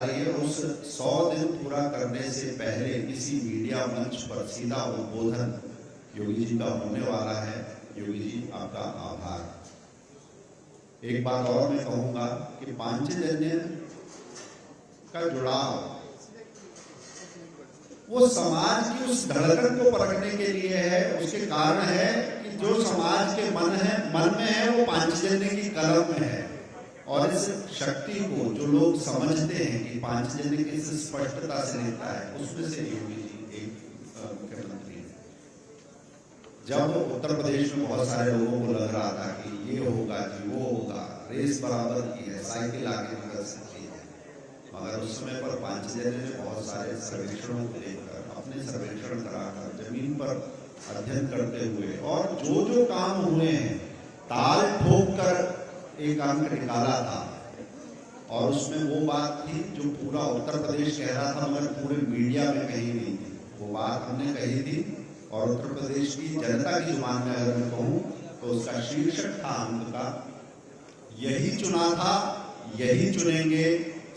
ये उस 100 दिन पूरा करने से पहले किसी मीडिया मंच पर सीधा उद्बोधन योगी जी का होने वाला है। योगी जी आपका आभार। एक बात और मैं कहूंगा कि पांचजन्य का जुड़ाव वो समाज की उस धड़कन को परखने के लिए है। उसके कारण है कि जो समाज के मन में है वो पांचजन्य की कलम में है। और इस शक्ति को जो लोग समझते हैं कि पांचजन्य किस स्पष्टता से लेता है, उसमें से योगी जी एक मुख्यमंत्री है। जब उत्तर प्रदेश में बहुत सारे लोगों को लग रहा था कि ये होगा कि वो होगा, रेस बराबर की है, साइकिल आगे निकल सकती है, मगर उस समय पर पांचजन्य ने बहुत सारे सर्वेक्षणों को लेकर अपने सर्वेक्षण कराकर जमीन पर अध्ययन करते हुए और जो काम हुए हैं ताल ठोक कर एक अंक निकाला था। और उसमें वो बात थी जो पूरा उत्तर प्रदेश कह रहा था मगर पूरे मीडिया में कहीं नहीं थी। वो बात हमने कही थी और उत्तर प्रदेश की जनता की जुबान में अगर मैं कहूँ तो उसका शीर्षक था अंक का, यही चुना था यही चुनेंगे,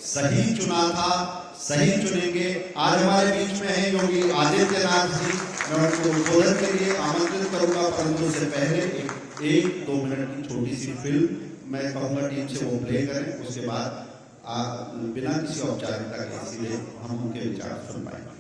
सही चुना था सही चुनेंगे। आज हमारे बीच में है योगी आदित्यनाथ जी। मैं उनको उद्बोधन के लिए आमंत्रित करूंगा, परंतु उससे पहले एक 2 मिनट की छोटी सी फिल्म मैं कहूंगा टीम से वो प्ले करें। उसके बाद बिना किसी औपचारिकता के सीधे हम उनके विचार सुन पाएंगे।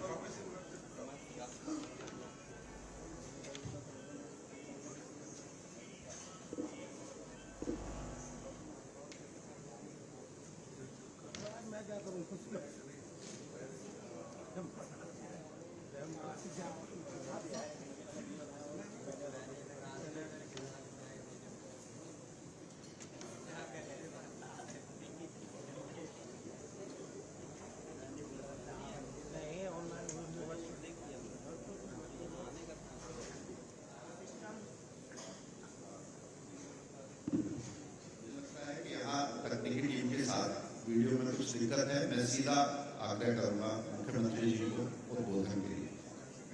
तकनीकी टीम के साथ वीडियो में कुछ दिक्कत है। मैं सीधा आग्रह करूंगा मुख्यमंत्री जी को उद्बोधन के लिए।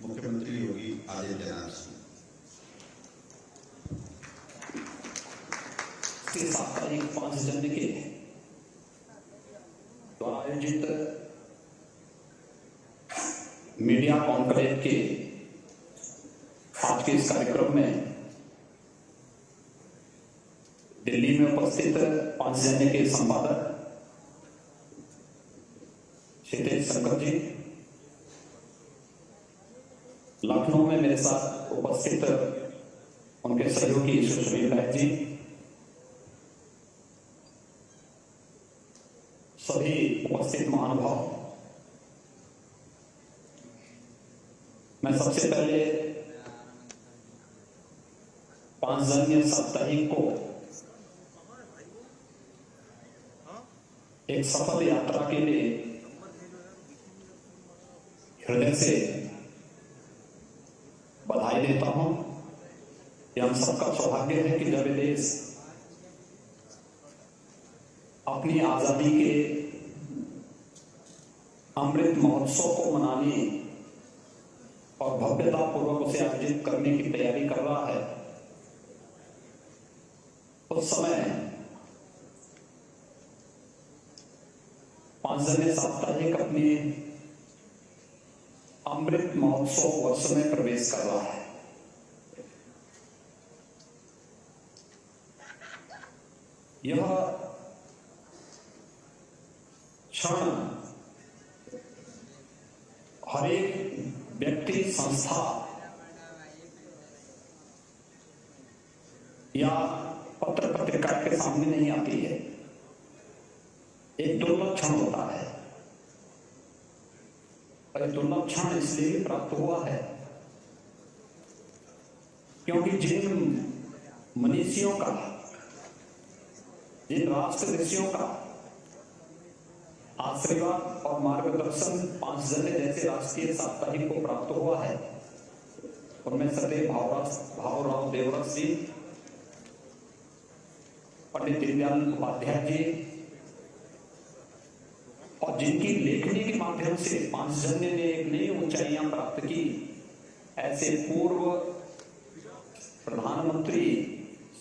मुख्यमंत्री योगी आदित्यनाथ जी साप्ताहिक 5 जनवरी के द्वारा आयोजित मीडिया कॉन्क्लेव के आज के इस कार्यक्रम में दिल्ली में उपस्थित 5 जनवरी के संपादक क्षितिज शंकर जी, लखनऊ में मेरे साथ उपस्थित उनके सहयोगी सुशील नायक जी, सभी उपस्थित महानुभाव, मैं सबसे पहले 5 जनवरी साप्ताहिक को एक सफल यात्रा के लिए हृदय से बधाई देता हूं। यह हम सबका सौभाग्य है कि जब देश अपनी आजादी के अमृत महोत्सव को मनाने और भव्यता पूर्वक उसे आयोजित करने की तैयारी कर रहा है, उस समय 5 जनवरी साप्ताहिक अपने अमृत महोत्सव वर्ष में प्रवेश कर रहा है। यह क्षण हर एक व्यक्ति, संस्था या पत्र पत्रिका के सामने नहीं आती है। एक दुर्लभ क्षण होता है और दुर्लभ क्षण इसलिए भी प्राप्त हुआ है क्योंकि जिन मनीषियों का, जिन राष्ट्र ऋषियों का आशीर्वाद और मार्गदर्शन 5 जनवरी जैसे राष्ट्रीय साप्ताहिक को प्राप्त हुआ है, उनमें सदैव भावराव देवव्रत जी, पंडित दीनदयाल उपाध्याय जी, और जिनकी लेखनी के माध्यम से 5 जनवरी ने एक नई ऊंचाइयां प्राप्त की, ऐसे पूर्व प्रधानमंत्री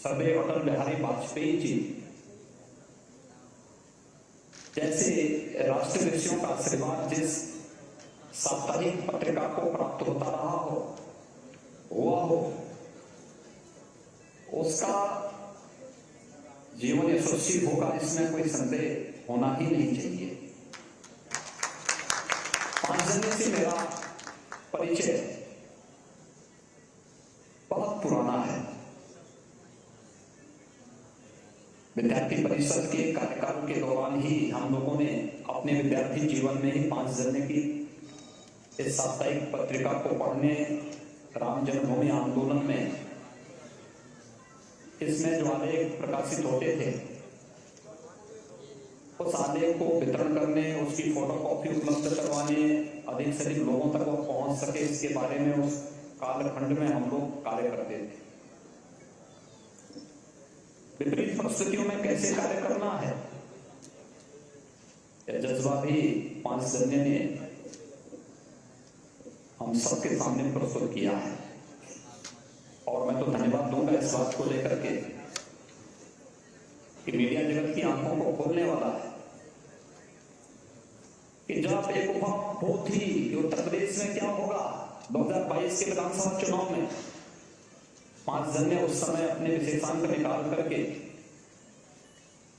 सर्वश्री अटल बिहारी वाजपेयी जी, जैसे राष्ट्रीय ऋषियों का आशीर्वाद जिस साप्ताहिक पत्रिका को प्राप्त होता रहा हो, हुआ हो, उसका जीवन यशस्वी होगा, इसमें कोई संदेह होना ही नहीं चाहिए। 5 जनवरी से मेरा परिचय बहुत पुराना है। विद्यार्थी परिषद के कार्यकाल के दौरान ही हम लोगों ने अपने विद्यार्थी जीवन में ही 5 जनवरी की इस साप्ताहिक पत्रिका को पढ़ने, राम जन्मभूमि आंदोलन में इसमें जो आलेख प्रकाशित होते थे, उस आलेख को वितरण करने, उसकी फोटोकॉपी उपलब्ध करवाने, अधिक से अधिक लोगों तक वो पहुंच सके, इसके बारे में उस कालखंड में हम लोग कार्य करते थे। विपरीत परिस्थितियों में कैसे कार्य करना है, यह जज्बा भी 5 जनवरी ने हम सबके सामने प्रस्तुत किया है। और मैं तो धन्यवाद दूंगा इस बात को लेकर के कि मीडिया जगत की आंखों को खोलने वाला है कि जब एक उपभोग थी कि उत्तर प्रदेश में क्या होगा 2022 के विधानसभा चुनाव में, 5 जन ने उस समय अपने विशेषांक निकाल करके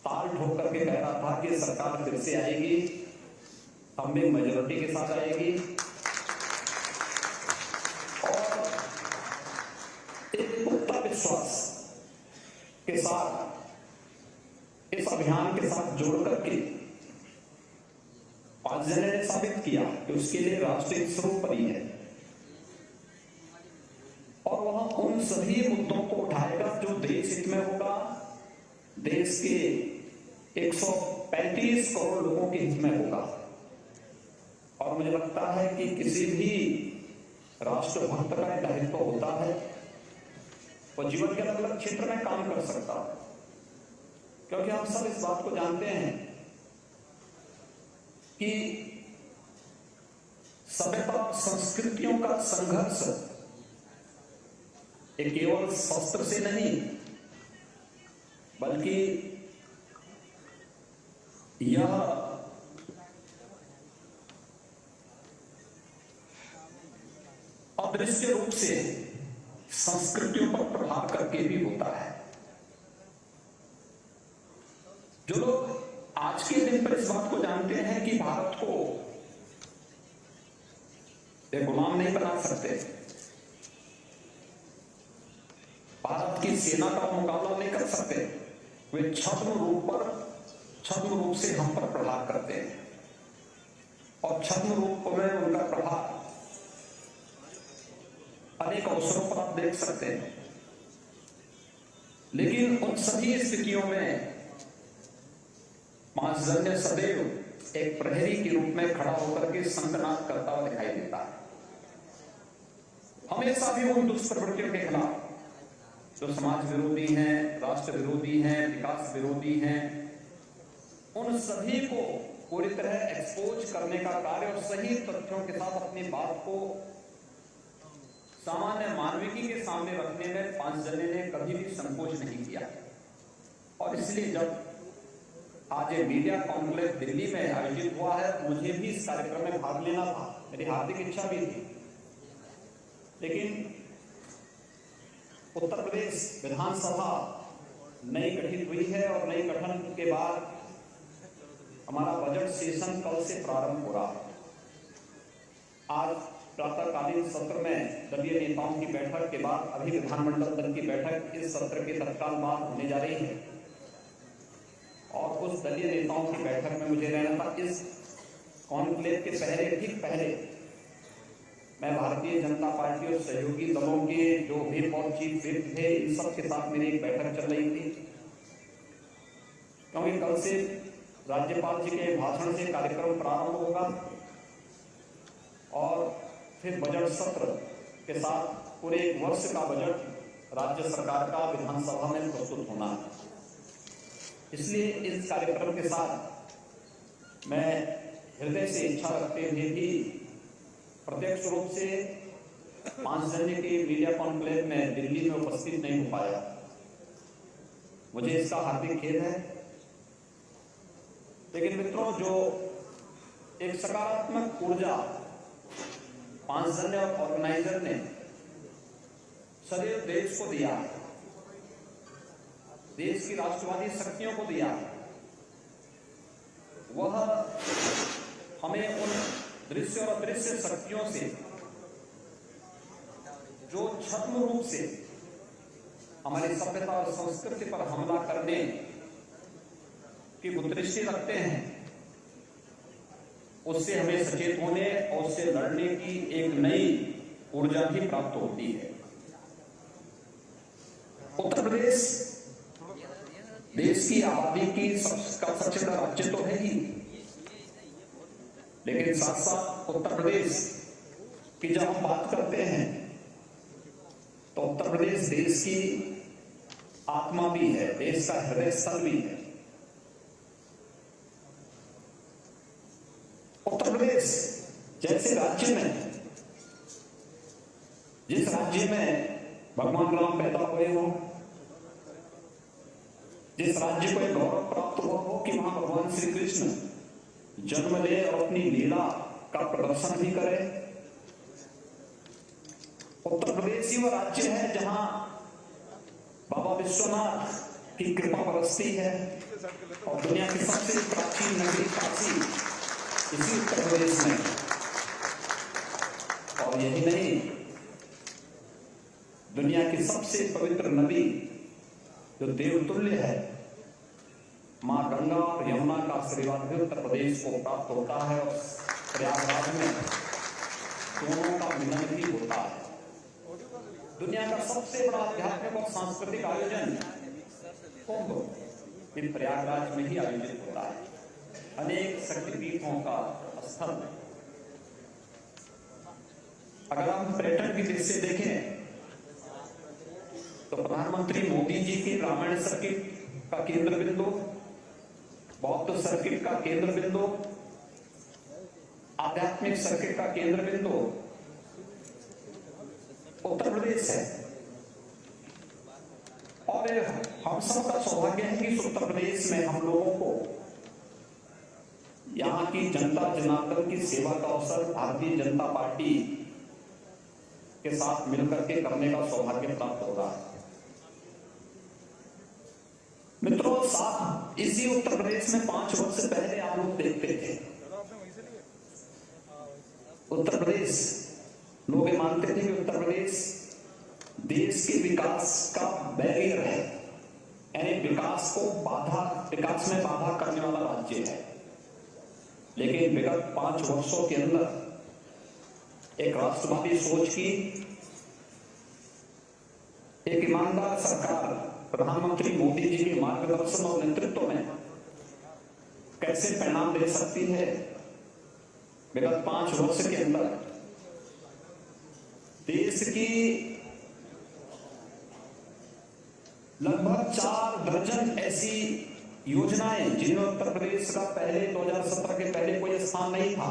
ताल ठोक करके कह रहा था कि सरकार फिर से आएगी, हम भी मेजोरिटी के साथ आएगी। और एक पुख्ता विश्वास के साथ इस अभियान के साथ जोड़ करके 5 जन ने साबित किया कि उसके लिए राष्ट्रीय सर्वोपरि है और वह उन सभी मुद्दों को उठाएगा जो देश हित में होगा, देश के 135 करोड़ लोगों के हित में होगा। और मुझे लगता है कि किसी भी राष्ट्रभक्त का एक दायित्व होता है, वह जीवन के अलग अलग क्षेत्र में काम कर सकता है, क्योंकि हम सब इस बात को जानते हैं कि सभ्यता संस्कृतियों का संघर्ष ये केवल शस्त्र से नहीं, बल्कि यह अदृश्य रूप से संस्कृतियों पर प्रभाव करके भी होता है। जो लोग आज के दिन पर इस बात को जानते हैं कि भारत को एक गुलाम नहीं बना सकते, भारत की सेना का मुकाबला नहीं कर सकते, वे छद्म रूप से हम पर प्रहार करते हैं और छद्म रूप में उनका प्रभाव अनेक अवसरों पर आप देख सकते हैं। लेकिन उन सभी स्थितियों में 5 जन ने सदैव एक प्रहरी के रूप में खड़ा होकर के संकनाद करता हुआ दिखाई देता है। हमेशा भी उन दुष्प्रवृत्तियों के खिलाफ जो समाज विरोधी हैं, राष्ट्र विरोधी हैं, विकास विरोधी हैं, उन सभी को पूरी तरह एक्सपोज करने का कार्य और सही तथ्यों के साथ अपनी बात को सामान्य मानविकी के सामने रखने में 5 जन ने कभी भी संकोच नहीं किया। और इसलिए जब आज ये मीडिया कॉन्क्लेव दिल्ली में आयोजित हुआ है, मुझे भी इस कार्यक्रम में भाग लेना था, मेरी हार्दिक इच्छा भी थी, लेकिन उत्तर प्रदेश विधानसभा नई गठित हुई है और नई गठन के बाद हमारा बजट सेशन कल से प्रारंभ हो रहा है। आज प्रातःकालीन सत्र में दलीय नेताओं की बैठक के बाद अभी विधानमंडल दल की बैठक इस सत्र के तत्काल बाद होने जा रही है और उस दलीय नेताओं की बैठक में मुझे रहना था। इस कॉन्क्लेव के ठीक पहले मैं भारतीय जनता पार्टी और सहयोगी दलों के जो व्हिप और चीफ व्हिप थे, इन सब के साथ मेरी एक बैठक चल रही थी, क्योंकि कल से राज्यपाल जी के भाषण से कार्यक्रम प्रारंभ होगा और फिर बजट सत्र के साथ पूरे 1 वर्ष का बजट राज्य सरकार का विधानसभा में प्रस्तुत होना है। इसलिए इस कार्यक्रम के साथ मैं हृदय से इच्छा रखते हुए भी प्रत्यक्ष रूप से 5 जन के मीडिया कॉन्क्लेव में दिल्ली में उपस्थित नहीं हो पाया, मुझे इसका हार्दिक खेद है। लेकिन मित्रों, जो एक सकारात्मक ऊर्जा पांचजन्य ऑर्गेनाइजर ने सदैव देश को दिया, देश की राष्ट्रवादी शक्तियों को दिया। वह हमें उन दृश्य और अदृश्य शक्तियों से जो छद्म रूप से हमारी सभ्यता और संस्कृति पर हमला करने की कुदृष्टि रखते हैं, उससे हमें सचेत होने और उससे लड़ने की एक नई ऊर्जा भी प्राप्त होती है। उत्तर प्रदेश देश की आबादी की सबसे बड़ा राज्य तो है ही, लेकिन साथ साथ उत्तर प्रदेश की जब हम बात करते हैं तो उत्तर प्रदेश देश की आत्मा भी है, देश का हृदय स्थल भी है। उत्तर प्रदेश जैसे राज्य में, जिस राज्य में भगवान राम पैदा हुए हो, जिस राज्य को गौरव प्राप्त हुआ हो कि वहां भगवान श्री कृष्ण जन्म ले और अपनी लीला का प्रदर्शन भी करे, उत्तर प्रदेश ही वह राज्य है जहां बाबा विश्वनाथ की कृपा बरसती है और दुनिया की सबसे प्राचीन नगरी काशी इसी उत्तर प्रदेश में। और यही नहीं, दुनिया की सबसे पवित्र नदी जो देवतुल्य है, मां गंगा और यमुना का आशीर्वाद भी उत्तर प्रदेश को प्राप्त होता है और प्रयागराज में दोनों का मिलन भी होता है। दुनिया का सबसे बड़ा आध्यात्मिक और सांस्कृतिक आयोजन कुंभ इन प्रयागराज में ही आयोजित होता है, अनेक शक्तिपीठों का स्थल। अगर हम पर्यटन की दृष्टि से देखें तो प्रधानमंत्री मोदी जी की रामायण सर्किट का केंद्र बिंदु, बौद्ध सर्किट का केंद्र बिंदु, आध्यात्मिक सर्किट का केंद्र बिंदु उत्तर प्रदेश है। और हम सबका सौभाग्य है कि उत्तर प्रदेश में हम लोगों को यहां की जनता जनार्दन की सेवा का अवसर भारतीय जनता पार्टी के साथ मिलकर के करने का सौभाग्य प्राप्त हो रहा है। मित्रों, साथ इसी उत्तर प्रदेश में 5 वर्ष पहले आप लोग देखते थे, उत्तर प्रदेश लोग ये मानते थे कि उत्तर प्रदेश देश के विकास का बैरियर है, यानी विकास में बाधा करने वाला राज्य है। लेकिन विगत 5 वर्षों के अंदर एक राष्ट्रवादी सोच की, एक ईमानदार सरकार प्रधानमंत्री मोदी जी के मार्गदर्शन और नेतृत्व में कैसे परिणाम दे सकती है। विगत 5 वर्ष के अंदर देश की लगभग 4 दर्जन ऐसी योजनाएं जिनमें उत्तर प्रदेश का पहले 2017 के पहले कोई स्थान नहीं था,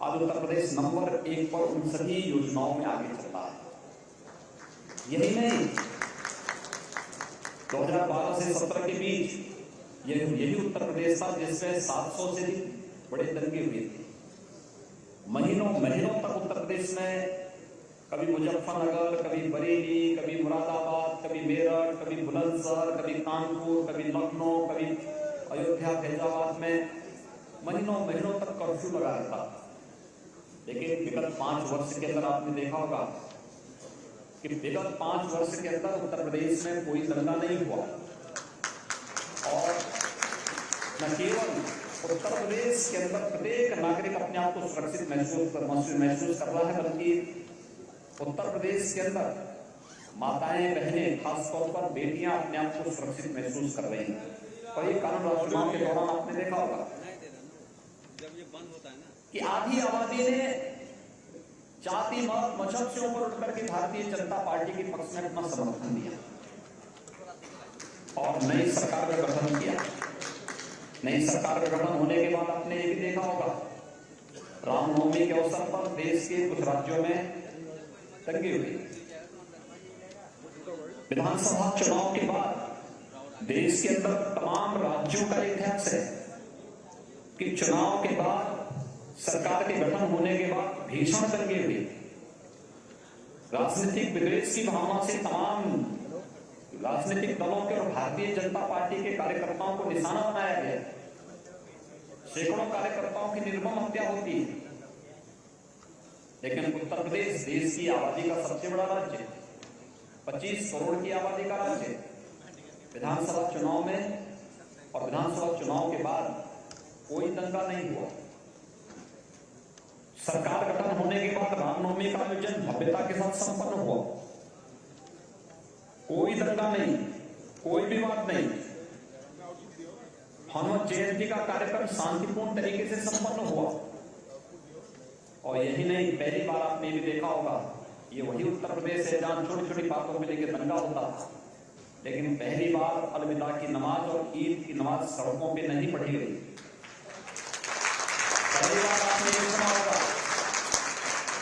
आज उत्तर प्रदेश नंबर 1 पर उन सभी योजनाओं में आगे चल रहा है। यही नहीं, 2012 से 17 के बीच यही उत्तर प्रदेश था जिसमें 700 से बड़े दंगे हुए थे। महीनों तक उत्तर प्रदेश में कभी मुजफ्फरनगर, कभी बरेली, कभी मुरादाबाद, कभी मेरठ, कभी बुलंदशहर, कभी कानपुर, कभी लखनऊ, कभी अयोध्या, फैजाबाद में महीनों तक कर्फ्यू लगा रहता। लेकिन विगत 5 वर्ष के अंदर आपने देखा होगा कि विगत 5 वर्ष के अंदर उत्तर प्रदेश में कोई दंगा नहीं हुआ। और न केवल उत्तर प्रदेश के अंदर प्रत्येक नागरिक अपने आप को सुरक्षित महसूस कर रहा है, बल्कि उत्तर प्रदेश के अंदर माताएं, बहनें, खासतौर पर बेटियां अपने आप को सुरक्षित महसूस कर रही हैं। कई कानून राष्ट्रवाद के दौरान आपने देखा होगा कि आधी आबादी ने जाति मत मजहब से ऊपर उठकर के भारतीय जनता पार्टी के पक्ष में अपना समर्थन दिया और नई सरकार का गठन किया। नई सरकार का गठन होने के बाद आपने ये भी देखा होगा, रामनवमी के अवसर पर देश के कुछ राज्यों में दंगे हुए। विधानसभा चुनाव के बाद देश के अंदर तमाम राज्यों का इतिहास है कि चुनाव के बाद सरकार के गठन होने के बाद भीषण दंगे हुए, राजनीतिक विद्वेष की भावना से तमाम राजनीतिक दलों के और भारतीय जनता पार्टी के कार्यकर्ताओं को निशाना बनाया गया। सैकड़ों कार्यकर्ताओं की निर्मम हत्या होती है। लेकिन उत्तर प्रदेश देश की आबादी का सबसे बड़ा राज्य है, 25 करोड़ की आबादी का राज्य है। विधानसभा चुनाव में और विधानसभा चुनाव के बाद कोई दंगा नहीं हुआ। सरकार गठन होने के बाद रामनवमी का आयोजन भव्यता के साथ संपन्न हुआ। कोई दंगा नहीं, कोई विवाद नहीं। हनुमत जयंती का कार्यक्रम शांतिपूर्ण तरीके से संपन्न हुआ। और यही नहीं, पहली बार आपने भी देखा होगा, ये वही उत्तर प्रदेश है जहां छोटी छोटी बातों को लेकर दंगा होता था, लेकिन पहली बार अलविदा की नमाज और ईद की नमाज सड़कों पे नहीं पढ़ी गई। पहली बार आपने ये सुना होगा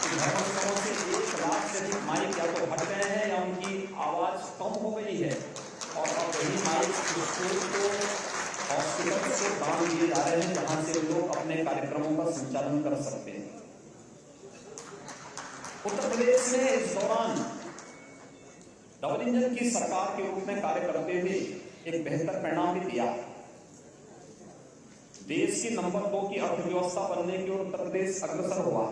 कि धर्मस्थलों से 1 लाख से अधिक माइक या तो हट गए हैं या उनकी आवाज कम हो गई है, और अब वही माइक स्कूल को, हॉस्पिटल को दान दिए जा रहे हैं जहां से लोग अपने कार्यक्रमों का संचालन कर सकते हैं। उत्तर प्रदेश ने इस दौरान डबल इंजन की सरकार के रूप में कार्य करते हुए एक बेहतर परिणाम भी दिया। देश की नंबर 2 की अर्थव्यवस्था बनने की ओर उत्तर प्रदेश अग्रसर हुआ।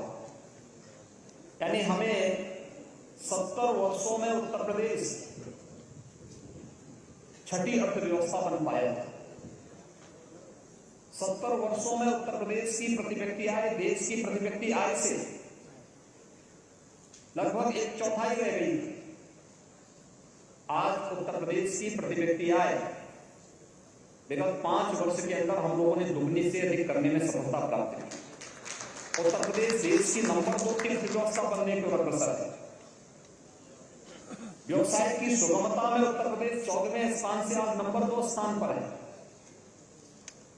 यानी हमें 70 वर्षों में उत्तर प्रदेश छठी अर्थव्यवस्था बन पाया। 70 वर्षों में उत्तर प्रदेश की प्रति व्यक्ति आय देश की प्रति व्यक्ति आय से लगभग 1/4 रह गई। आज उत्तर प्रदेश की प्रति व्यक्ति आय विगत 5 वर्ष के अंदर हम लोगों ने दुगनी से अधिक करने में सफलता प्राप्त की। उत्तर प्रदेश देश की नंबर 2 की अर्थव्यवस्था बनने की ओर अग्रसर है। व्यवसाय की सुगमता में उत्तर प्रदेश 14वें स्थान से आज नंबर 2 स्थान पर है।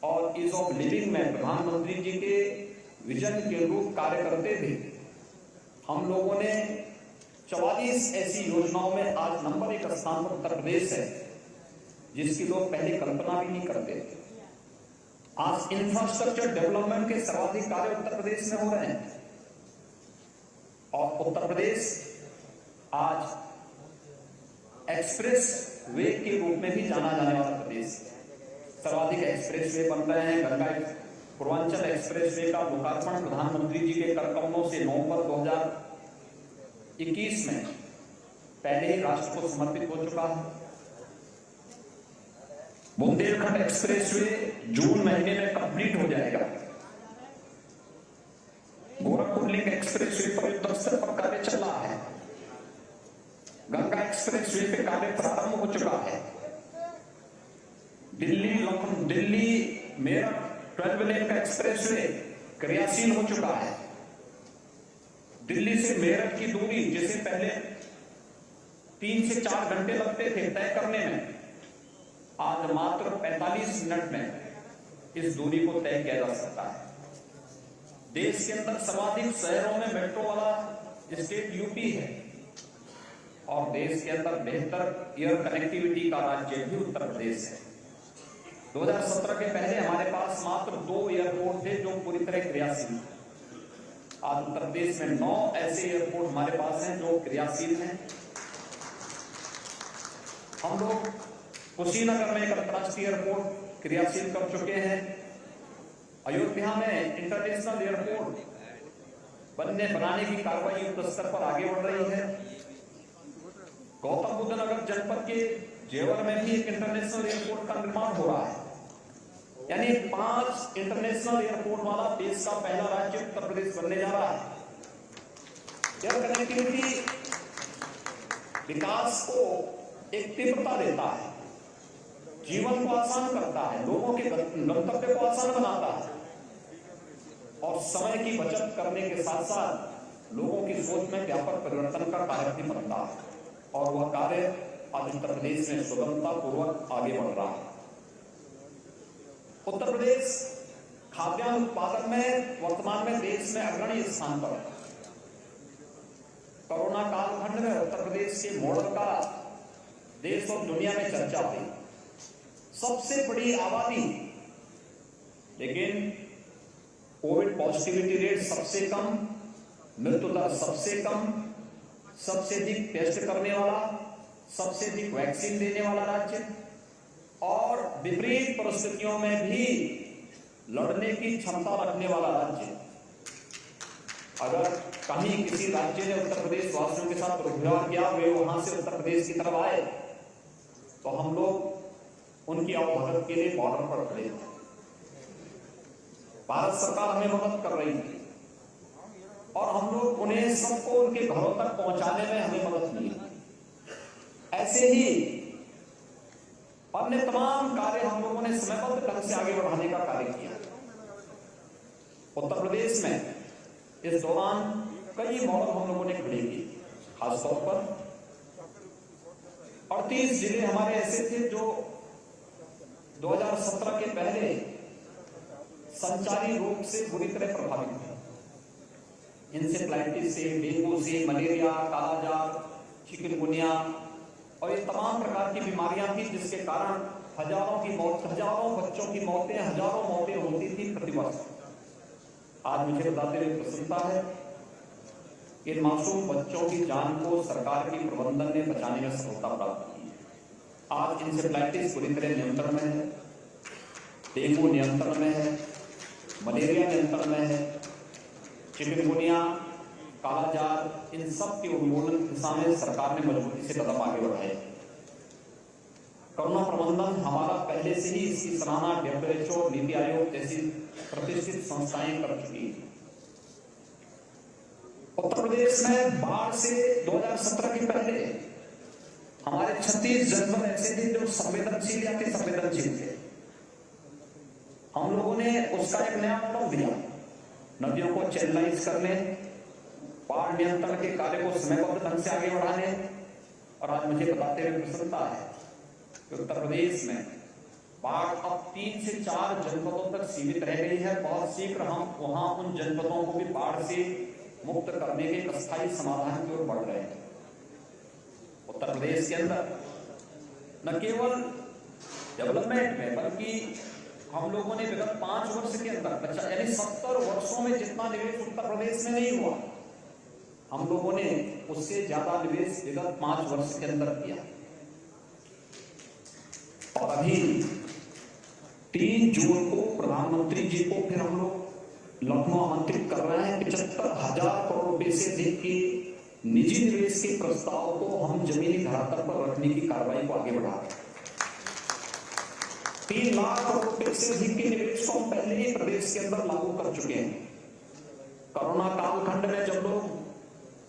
और ईज ऑफ लिविंग में प्रधानमंत्री जी के विजन के अनुरूप कार्य करते थे। हम लोगों ने 44 ऐसी योजनाओं में आज नंबर 1 स्थान पर उत्तर प्रदेश है, जिसकी लोग पहले कल्पना भी नहीं करते थे। आज इंफ्रास्ट्रक्चर डेवलपमेंट के सर्वाधिक कार्य उत्तर प्रदेश में हो रहे हैं। और उत्तर प्रदेश आज एक्सप्रेस वे के रूप में भी जाना जाने वाला प्रदेश। सर्वाधिक एक्सप्रेस वे बन रहे हैं। गंगा पूर्वांचल एक्सप्रेस वे का लोकार्पण प्रधानमंत्री जी के कर कमलों से नवंबर 2021 में पहले ही राष्ट्र को समर्पित हो चुका है। बुंदेलखंड एक्सप्रेस वे जून महीने में कंप्लीट हो जाएगा। गोरखपुर लिंक एक्सप्रेस वे पर युद्ध स्तर पर कार्य चल रहा है। गंगा एक्सप्रेस वे पे कार्य प्रारंभ हो चुका है। दिल्ली मेरठ 12 लेन का एक्सप्रेस वे क्रियाशील हो चुका है। दिल्ली से मेरठ की दूरी जिसे पहले 3 से 4 घंटे लगते थे तय करने में, आज मात्र 45 मिनट में इस दूरी को तय किया जा सकता है। देश के अंदर सर्वाधिक शहरों में मेट्रो वाला स्टेट यूपी है। और देश के अंदर बेहतर एयर कनेक्टिविटी का राज्य भी उत्तर प्रदेश है। 2017 के पहले हमारे पास मात्र 2 एयरपोर्ट थे जो पूरी तरह क्रियाशील थे। आज उत्तर प्रदेश में 9 ऐसे एयरपोर्ट हमारे पास हैं जो क्रियाशील हैं। हम लोग कुशीनगर में एक अंतर्राष्ट्रीय एयरपोर्ट क्रियाशील कर चुके हैं। अयोध्या में इंटरनेशनल एयरपोर्ट बनाने की कार्रवाई युद्ध स्तर पर आगे बढ़ रही है। गौतम बुद्ध नगर जनपद के जेवर में भी एक इंटरनेशनल एयरपोर्ट का निर्माण हो रहा है। यानी 5 इंटरनेशनल एयरपोर्ट वाला देश का पहला राज्य उत्तर प्रदेश बनने जा रहा है। एयर कनेक्टिविटी विकास को एक तीव्रता देता है, जीवन को आसान करता है, लोगों के गंतव्य को आसान बनाता है और समय की बचत करने के साथ साथ लोगों की सोच में व्यापक परिवर्तन का कार्य भी बनता है। और वह कार्य आज उत्तर प्रदेश में सुगमता पूर्वक आगे बढ़ रहा है। उत्तर प्रदेश खाद्यान्न उत्पादन में वर्तमान में देश में अग्रणी स्थान पर है। कोरोना कालखंड में उत्तर प्रदेश के मॉडल का देश और दुनिया में चर्चा हुई। सबसे बड़ी आबादी, लेकिन कोविड पॉजिटिविटी रेट सबसे कम, मृत्यु दर सबसे कम, सबसे अधिक टेस्ट करने वाला, सबसे अधिक वैक्सीन देने वाला राज्य और विपरीत परिस्थितियों में भी लड़ने की क्षमता रखने वाला राज्य। अगर कहीं किसी राज्य ने उत्तर प्रदेश वासियों के साथ दुर्व्यवहार किया, वे वहां से उत्तर प्रदेश की तरफ आए, तो हम लोग उनकी आवभगत के लिए बॉर्डर पर खड़े थे। भारत सरकार हमें मदद कर रही थी और हम लोग उन्हें सबको उनके घरों तक पहुंचाने में हमें मदद मिली। ऐसे ही अन्य तमाम कार्य हम लोगों ने समयबद्ध ढंग से आगे बढ़ाने का कार्य किया। उत्तर प्रदेश में इस दौरान कई मॉडल हम लोगों ने खड़े किए। खासतौर पर 38 जिले हमारे ऐसे थे जो 2017 के पहले संचारी रोग से बुरी तरह प्रभावित थे। इंसेफ्लाइटिस से, डेंगू से, मलेरिया, कालाजार, चिकनगुनिया और ये तमाम प्रकार की बीमारियां थी, जिसके कारण हजारों बच्चों की मौतें, हजारों मौतें होती थी प्रतिवर्ष। आज मुझे बताते हुए प्रसन्नता है कि इन मासूम बच्चों की जान को सरकार की प्रबंधन ने बचाने में सफलता प्राप्त की। आज इंसेफ्लाइटिस पूरी तरह नियंत्रण में है, डेंगू नियंत्रण में है, मलेरिया नियंत्रण में है, चिकनगुनिया, कालाजार, इन सब के उन्मूलन की दिशा में सरकार ने मजबूती से कदम आगे बढ़ाए। कोरोना प्रबंधन हमारा पहले से ही इसकी सराहना WHO, नीति आयोग जैसी प्रतिष्ठित संस्थाएं कर चुकी हैं। उत्तर प्रदेश में बाढ़ से 2017 के पहले हमारे 36 जनपद ऐसे थे जो संवेदनशील या अति संवेदनशील थे। हम लोगों ने उसका एक नया मॉडल दिया, नदियों को चैनलाइज करने, बाढ़ नियंत्रण के कार्य को समयबद्ध ढंग से आगे बढ़ाने। और आज मुझे बताते हुए प्रसन्नता है कि उत्तर प्रदेश में बाढ़ अब 3 से 4 जनपदों तक सीमित रह गई है। बहुत शीघ्र हम वहां उन जनपदों को भी बाढ़ से मुक्त करने के एक अस्थायी समाधान की ओर बढ़ रहे हैं। उत्तर प्रदेश के अंदर न केवल डेवलपमेंट में, बल्कि हम लोगों ने विगत 5 वर्ष के अंदर, यानी 70 वर्षों में जितना निवेश उत्तर प्रदेश में नहीं हुआ, हम लोगों ने उससे ज्यादा निवेश विगत 5 वर्ष के अंदर किया। और अभी 3 जून को प्रधानमंत्री जी को फिर हम लोग लखनऊ आमंत्रित कर रहे हैं। 75,000 करोड़ रुपए से अधिक के निजी निवेश के प्रस्ताव को हम जमीनी धरातल पर रखने की कार्रवाई को आगे बढ़ा रहे हैं। 3 लाख करोड़ रुपए से अधिक के निवेश को हम पहले ही प्रदेश के अंदर लागू कर चुके हैं। कोरोना कालखंड में जब लोग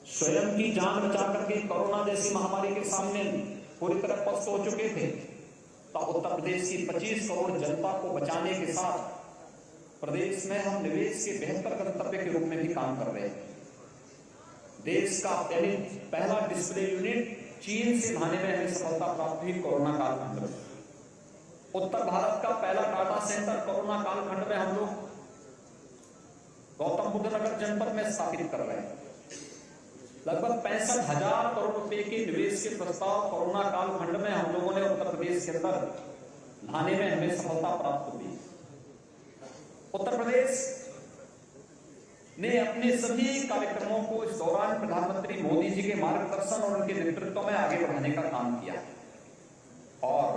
स्वयं की जान बचा करके कोरोना जैसी महामारी के सामने पूरी तरह पस्त हो चुके थे, तो उत्तर प्रदेश की 25 करोड़ जनता को बचाने के साथ प्रदेश में हम निवेश के बेहतर गंतव्य के रूप में भी काम कर रहे हैं। देश का पहला डिस्प्ले यूनिट चीन से लाने में हमें सफलता प्राप्त हुई कोरोना कालखंड में। उत्तर भारत का पहला डाटा सेंटर कोरोना कालखंड में हम लोग गौतम बुद्ध नगर जनपद में स्थापित कर रहे हैं। लगभग 65,000 करोड़ रुपए के निवेश के प्रस्ताव कोरोना कालखंड में हम लोगों ने उत्तर प्रदेश के अंदर लाने में हमें सफलता प्राप्त हुई। उत्तर प्रदेश ने अपने सभी कार्यक्रमों को इस दौरान प्रधानमंत्री मोदी जी के मार्गदर्शन और उनके नेतृत्व में आगे बढ़ाने का काम किया। और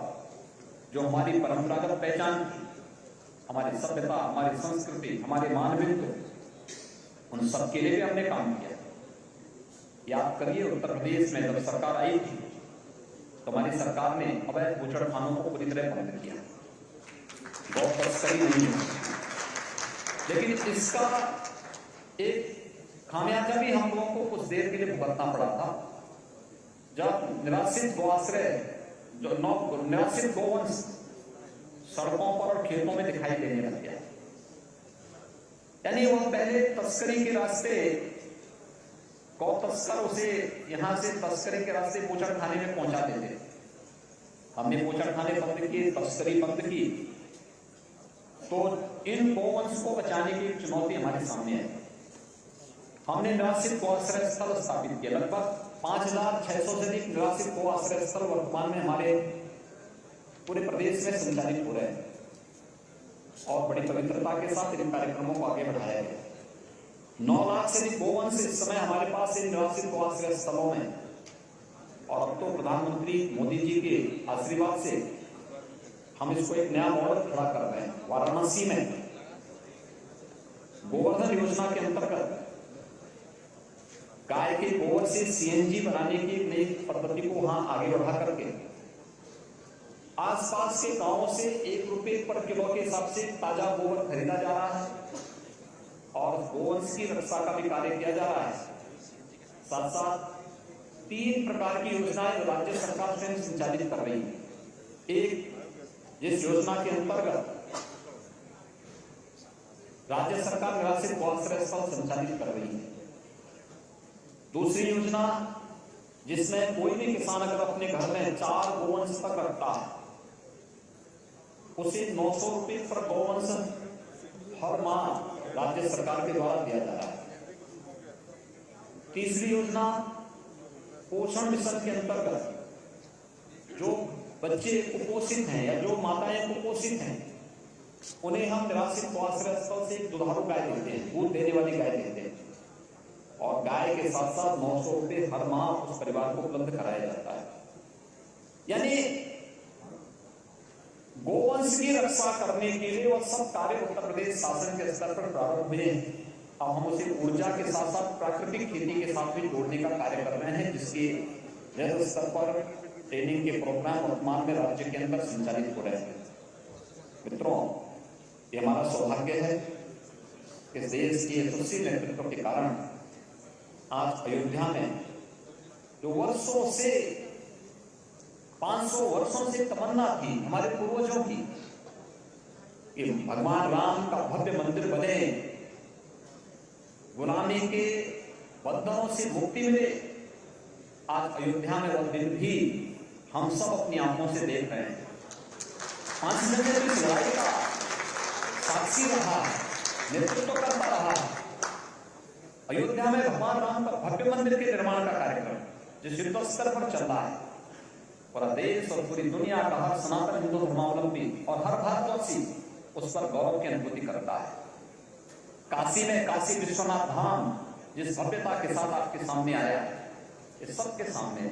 जो हमारी परंपरागत पहचान थी, हमारी सभ्यता, हमारी संस्कृति, हमारे मानवित्व, उन सब के लिए भी हमने काम किया। याद करिए, उत्तर प्रदेश में जब सरकार आई थी तो हमारी सरकार ने अवैध बूचड़खानों को पूरी तरह बंद किया, गौ तस्करी नहीं हुई। लेकिन इसका एक खामियाजा भी हम लोगों को कुछ देर के लिए भुगतना पड़ा था, जब निराश्रित गौआश्रय, जो निराश्रित गौवंश सड़कों पर और खेतों में दिखाई देने लग गया। यानी वह पहले तस्करी के रास्ते गौ तस्कर उसे यहां से तस्करी के रास्ते बूचड़खाने में पहुंचाते थे। हमने बूचड़खाने बंद किए, तस्करी बंद की, तो इन गौवंश को बचाने की चुनौती हमारे सामने है। हमने निराश्रित गौआश्रय स्थल स्थापित किया। लगभग 5,600 से अधिक निराश्रित गौआश्रय स्थल वर्तमान में हमारे पूरे प्रदेश में संचालित हो रहे हैं। और बड़ी पवित्रता के साथ इन कार्यक्रमों को आगे बढ़ाया गया। 9 लाख से अधिक गोवंश इस समय हमारे पास इन निवासित गोआश्रय स्थलों में, और अब तो प्रधानमंत्री मोदी जी के आशीर्वाद से हम इसको एक नया मॉडल खड़ा कर रहे हैं। वाराणसी में गोवर्धन योजना के अंतर्गत गाय के गोबर से सीएनजी बनाने की एक नई पद्धति को वहां आगे बढ़ा करके आसपास के गांवों से 1 रुपए पर किलो के हिसाब से ताजा गोबर खरीदा जा रहा है और गोवंश की रक्षा का भी कार्य किया जा रहा है। साथ साथ 3 प्रकार की योजनाएं जो राज्य सरकार स्वयं संचालित कर रही है। एक, जिस योजना के अंतर्गत राज्य सरकार निवासित गोआश्रय स्थल संचालित कर रही है। दूसरी योजना, जिसमें कोई भी किसान अगर अपने घर में 4 गोवंश तक रखता है, उसे 900 रुपए पर गोवंश हर माह राज्य सरकार के द्वारा दिया जा रहा है। तीसरी योजना, पोषण मिशन के अंतर्गत जो बच्चे कुपोषित हैं या जो माताएं कुपोषित हैं, उन्हें हम निवासित गोआश्रय स्थल से एक दुधारू गाय देते हैं, दूध देने वाली गाय देते हैं, और गाय के साथ साथ 900 रुपए हर माह उस परिवार को उपलब्ध कराया जाता है। यानी गोवंश की रक्षा करने के लिए वह सब कार्य उत्तर प्रदेश शासन के स्तर पर प्रारंभ हुए हैं। अब हम उसे ऊर्जा के साथ साथ प्राकृतिक खेती के साथ भी जोड़ने का कार्य कर रहे हैं, जिसके जल स्तर पर ट्रेनिंग के प्रोग्राम वर्तमान में राज्य के अंदर संचालित हो रहे हैं। मित्रों, ये हमारा सौभाग्य है कि देश के यशस्वी नेतृत्व के कारण आज अयोध्या में जो वर्षों से 500 वर्षों से तमन्ना थी हमारे पूर्वजों की कि भगवान राम का भव्य मंदिर बने, गुलामी के बंधनों से मुक्ति मिले, आज अयोध्या में वह दिन भी हम सब अपनी आंखों से देख रहे हैं। 5 महीने की लड़ाई का साक्षी रहा, नेतृत्व करता रहा। अयोध्या में भगवान राम का भव्य मंदिर के निर्माण का कार्यक्रम जिस युद्ध स्तर पर चल रहा है, पूरा देश और पूरी दुनिया का हर सनातन हिंदू धर्मावलंबी और हर भारतवासी उस पर गौरव की अनुभूति करता है। काशी में काशी विश्वनाथ धाम जिस भव्यता के साथ आपके सामने आया है, इस सबके सामने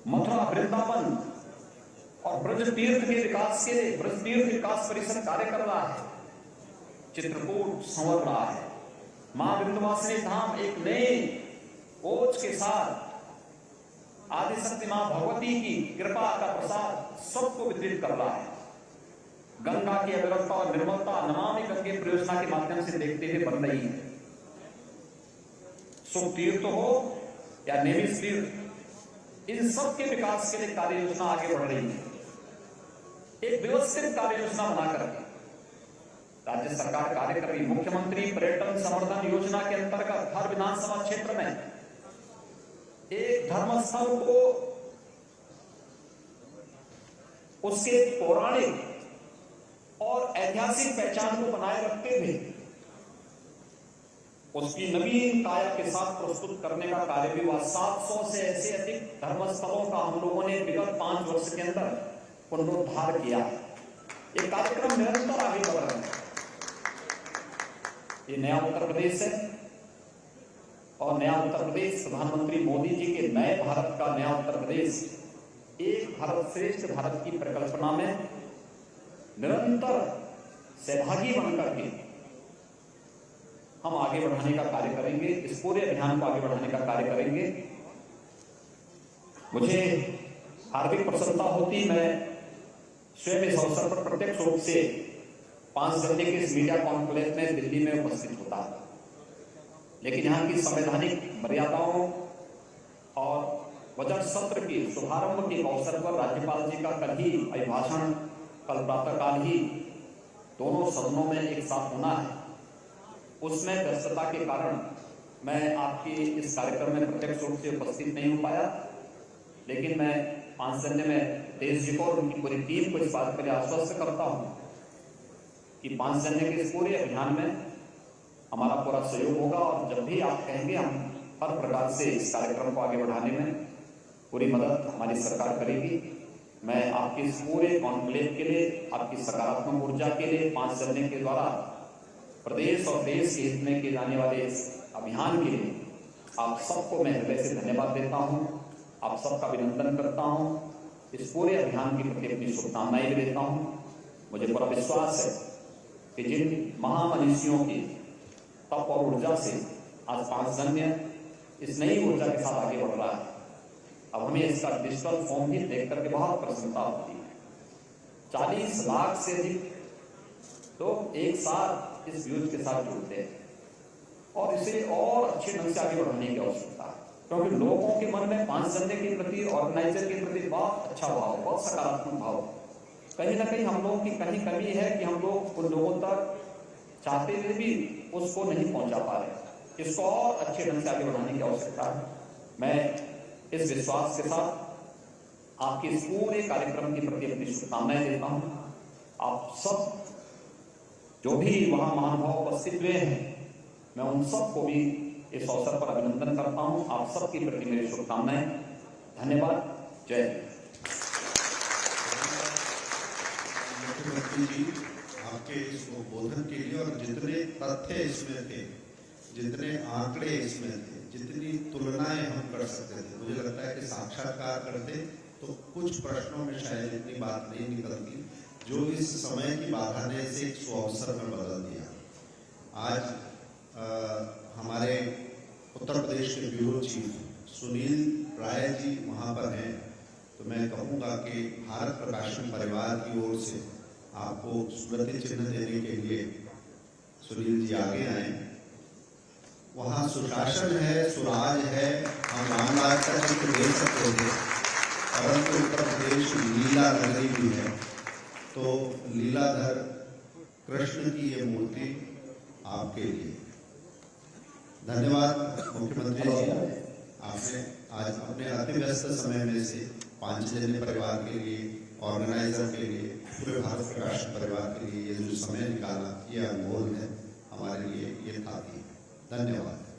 मथुरा, वृंदावन और ब्रज तीर्थ के विकास के ब्रज तीर्थ विकास परिषद कार्य कर रहा है। चित्रकूट संवर रहा है। मां विंध्यवासिनी धाम एक नए ओज के साथ आदिशक्ति मां भगवती की कृपा का प्रसाद सबको वितरित कर रहा है। गंगा की अविरलता और निर्मलता नमामि गंगे परियोजना के माध्यम से देखते हुए बन रही है। सुख तीर्थ हो या नेमिष तीर्थ, इन सब के विकास के लिए कार्य योजना आगे बढ़ रही है। एक व्यवस्थित कार्य योजना बनाकर राज्य सरकार कार्य कर रही। मुख्यमंत्री पर्यटन संवर्धन योजना के अंतर्गत हर विधानसभा क्षेत्र में एक धर्मस्थल को उसके पौराणिक और ऐतिहासिक पहचान को बनाए रखते हुए उसकी नवीन काया के साथ प्रस्तुत करने का कार्य भी हुआ। 700 से ऐसे अधिक धर्मस्थलों का हम लोगों ने विगत 5 वर्ष के अंदर पुनरुद्धार किया। ये कार्यक्रम निरंतर आगे बढ़ रहा है। ये नया उत्तर प्रदेश है और नया उत्तर प्रदेश प्रधानमंत्री मोदी जी के नए भारत का नया उत्तर प्रदेश एक भारत श्रेष्ठ भारत की परिकल्पना में निरंतर सहभागी बनकर के हम आगे बढ़ाने का कार्य करेंगे। इस पूरे अभियान को आगे बढ़ाने का कार्य करेंगे। मुझे हार्दिक प्रसन्नता होती, मैं स्वयं इस अवसर पर प्रत्यक्ष रूप से 5 घंटे के इस मीडिया कॉन्फ्रेंस में दिल्ली में उपस्थित होता, लेकिन यहाँ की संवैधानिक मर्यादाओं और बजट सत्र के शुभारंभ के अवसर पर राज्यपाल जी का कल ही अभिभाषण, कल प्रातःकाल ही दोनों सदनों में एक साथ होना है, उसमें व्यस्तता के कारण मैं आपके इस कार्यक्रम में प्रत्यक्ष रूप से उपस्थित नहीं हो पाया। लेकिन मैं पांचजन्य में देश जी को और उनकी पूरी टीम को इस बात के लिए आश्वस्त करता हूं कि पांचजन्य के इस पूरे अभियान में हमारा पूरा सहयोग होगा और जब भी आप कहेंगे हम हर प्रकार से इस कार्यक्रम को आगे बढ़ाने में पूरी मदद हमारी सरकार करेगी। मैं आपके इस पूरे कॉन्क्लेव के लिए, आपकी सकारात्मक ऊर्जा के लिए 5 जनवरी के द्वारा प्रदेश और देश के हित में किए जाने वाले इस अभियान के लिए आप सबको मैं हृदय से धन्यवाद देता हूं, आप सबका अभिनंदन करता हूं, इस पूरे अभियान के प्रति अपनी शुभकामनाएं भी देता हूं। मुझे पूरा विश्वास है कि जिन महामनीषियों की तप और ऊर्जा से आज 5 जन्य इस नई ऊर्जा के साथ आगे बढ़ रहा है, अब हमें इसका डिजिटल फॉर्म भी देख करके बहुत प्रसन्नता होती है। 40 लाख से अधिक लोग एक साथ इस व्यूज के साथ जुड़ते हैं और इसे और अच्छे ढंग से आगे बढ़ाने की आवश्यकता है, क्योंकि लोगों के मन में 5 जनवरी के प्रति, ऑर्गेनाइजर के प्रति बहुत अच्छा भाव, बहुत सकारात्मक भाव। कहीं ना कहीं हम लोगों की कहीं कमी है कि हम लोग उन लोगों तक चाहते हुए भी उसको नहीं पहुंचा पा रहे। इसको और अच्छे ढंग से आगे बढ़ाने की आवश्यकता है। मैं इस विश्वास के साथ आपके इस पूरे कार्यक्रम के प्रति अपनी शुभकामनाएं देता हूं। आप सब जो भी वहां महानुभाव उपस्थित हुए हैं, मैं उन सबको भी इस अवसर पर अभिनंदन करता हूं। आप सबके प्रति मेरी शुभकामनाएं। धन्यवाद। जय हिंद। मुख्यमंत्री जी, आपके इस उद्बोधन के लिए और जितने तथ्य इसमें थे, जितने आंकड़े इसमें थे, जितनी तुलनाएं हम कर सकते थे, मुझे लगता है कि साक्षात्कार करते तो कुछ प्रश्नों में शायद इतनी बात नहीं निकलती जो इस समय की बाधा ने इसे एक सुअवसर में बदल दिया। आज हमारे उत्तर प्रदेश के ब्यूरो चीफ सुनील राय जी वहां पर हैं, तो मैं कहूंगा कि भारत प्रकाशन परिवार की ओर से आपको स्मृति चिन्ह देने के लिए सुनील जी आगे आए। वहां सुशासन है, सुराज है, हम रामराज का चित्र दे सकते थे, परंतु उत्तर प्रदेश लीला नगरी भी है, तो लीलाधर कृष्ण की ये मूर्ति आपके लिए। धन्यवाद मुख्यमंत्री जी, आपने आज अपने अति व्यस्त समय में से 5 जनवरी परिवार के लिए, ऑर्गेनाइजर के लिए, पूरे भारत प्रकाशन परिवार के लिए ये जो समय निकाला, ये अनमोल है हमारे लिए, ये था। धन्यवाद।